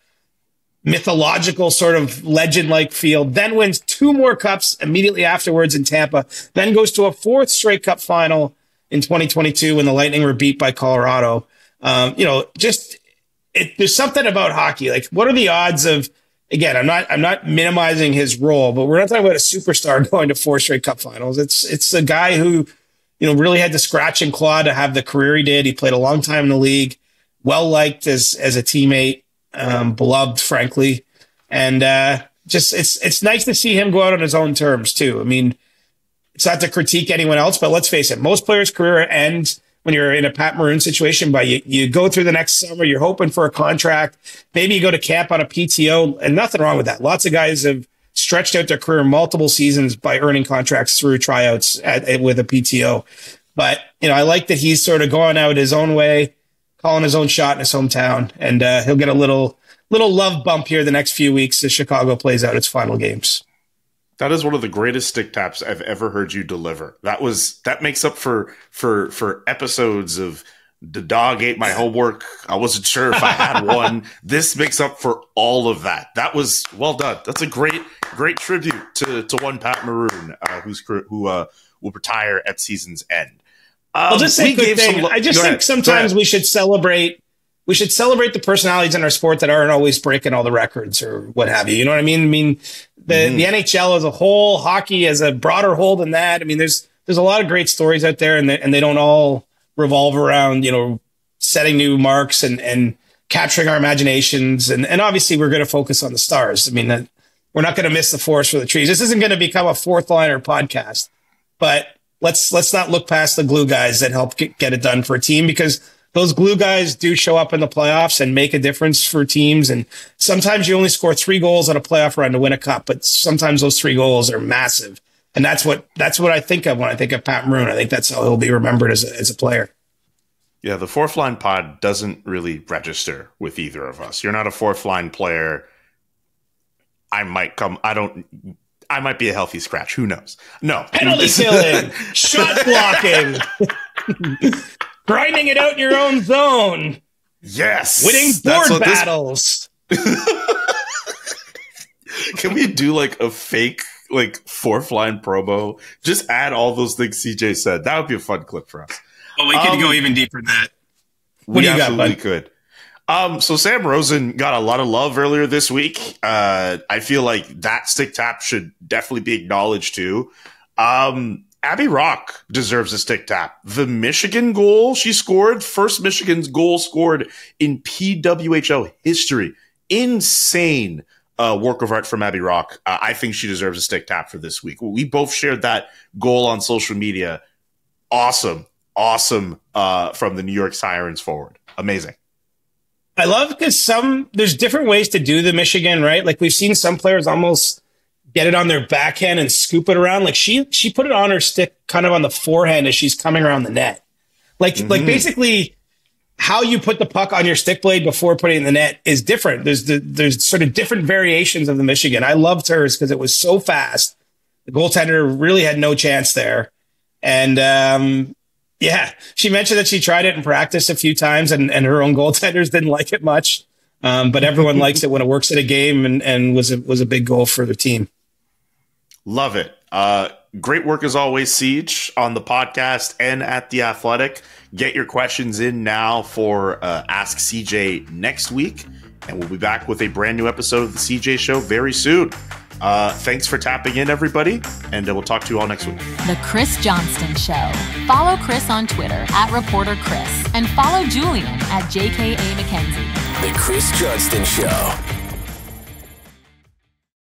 mythological sort of legend-like feel, then wins 2 more cups immediately afterwards in Tampa, then goes to a 4th straight cup final in 2022 when the Lightning were beat by Colorado. There's something about hockey. What are the odds of, again, I'm not minimizing his role, but we're not talking about a superstar going to 4 straight cup finals. It's a guy who, really had to scratch and claw to have the career he did. He played a long time in the league, well-liked as a teammate. Beloved, frankly. And it's nice to see him go out on his own terms, too. I mean, it's not to critique anyone else, but let's face it, most players' career ends when you're in a Pat Maroon situation, but you go through the next summer, you're hoping for a contract. Maybe you go to camp on a PTO, and nothing wrong with that. Lots of guys have stretched out their career multiple seasons by earning contracts through tryouts with a PTO. But, I like that he's sort of going out his own way, calling his own shot in his hometown, and he'll get a little love bump here the next few weeks as Chicago plays out its final games. That is one of the greatest stick taps I've ever heard you deliver. That makes up for episodes of the dog ate my homework. I wasn't sure if I had one. This makes up for all of that. That was well done. That's a great tribute to one Pat Maroon, who will retire at season's end. I'll just say a quick thing. I just think sometimes we should celebrate the personalities in our sport that aren't always breaking all the records or what have you. You know what I mean? I mean, the NHL as a whole, hockey as a broader whole than that. I mean, there's a lot of great stories out there, and they don't all revolve around, setting new marks and capturing our imaginations. And obviously we're going to focus on the stars. I mean, we're not going to miss the forest for the trees. This isn't going to become a fourth liner podcast, but let's not look past the glue guys that help get it done for a team, because those glue guys do show up in the playoffs and make a difference for teams. And sometimes you only score 3 goals on a playoff run to win a cup, but sometimes those 3 goals are massive. And that's what I think of when I think of Pat Maroon. I think that's how he'll be remembered as a player. Yeah, the fourth line pod doesn't really register with either of us. You're not a fourth line player. I might be a healthy scratch. Who knows? No. Penalty killing, shot blocking, grinding it out in your own zone. Yes. Winning board battles. Can we do like a fake fourth line promo? Just add all those things CJ said. That would be a fun clip for us. Oh, we could go even deeper than that. We absolutely could. So Sam Rosen got a lot of love earlier this week. I feel like that stick tap should definitely be acknowledged too. Abby Rock deserves a stick tap. The Michigan goal she scored, first Michigan's goal scored in PWHL history. Insane work of art from Abby Rock. I think she deserves a stick tap for this week. We both shared that goal on social media. Awesome from the New York Sirens forward. Amazing. I love because there's different ways to do the Michigan, right? Like we've seen some players almost get it on their backhand and scoop it around. Like she put it on her stick kind of on the forehand as she's coming around the net. Like basically how you put the puck on your stick blade before putting it in the net is different. There's sort of different variations of the Michigan. I loved hers because it was so fast. The goaltender really had no chance there. And yeah, she mentioned that she tried it in practice a few times and her own goaltenders didn't like it much. But everyone likes it when it works at a game and was a big goal for the team. Love it. Great work as always, Siege, on the podcast and at The Athletic. Get your questions in now for Ask CJ next week. And we'll be back with a brand new episode of the CJ Show very soon. Thanks for tapping in, everybody, and we'll talk to you all next week. The Chris Johnston Show. Follow Chris on Twitter @ReporterChris and follow Julian @JKA McKenzie. The Chris Johnston Show.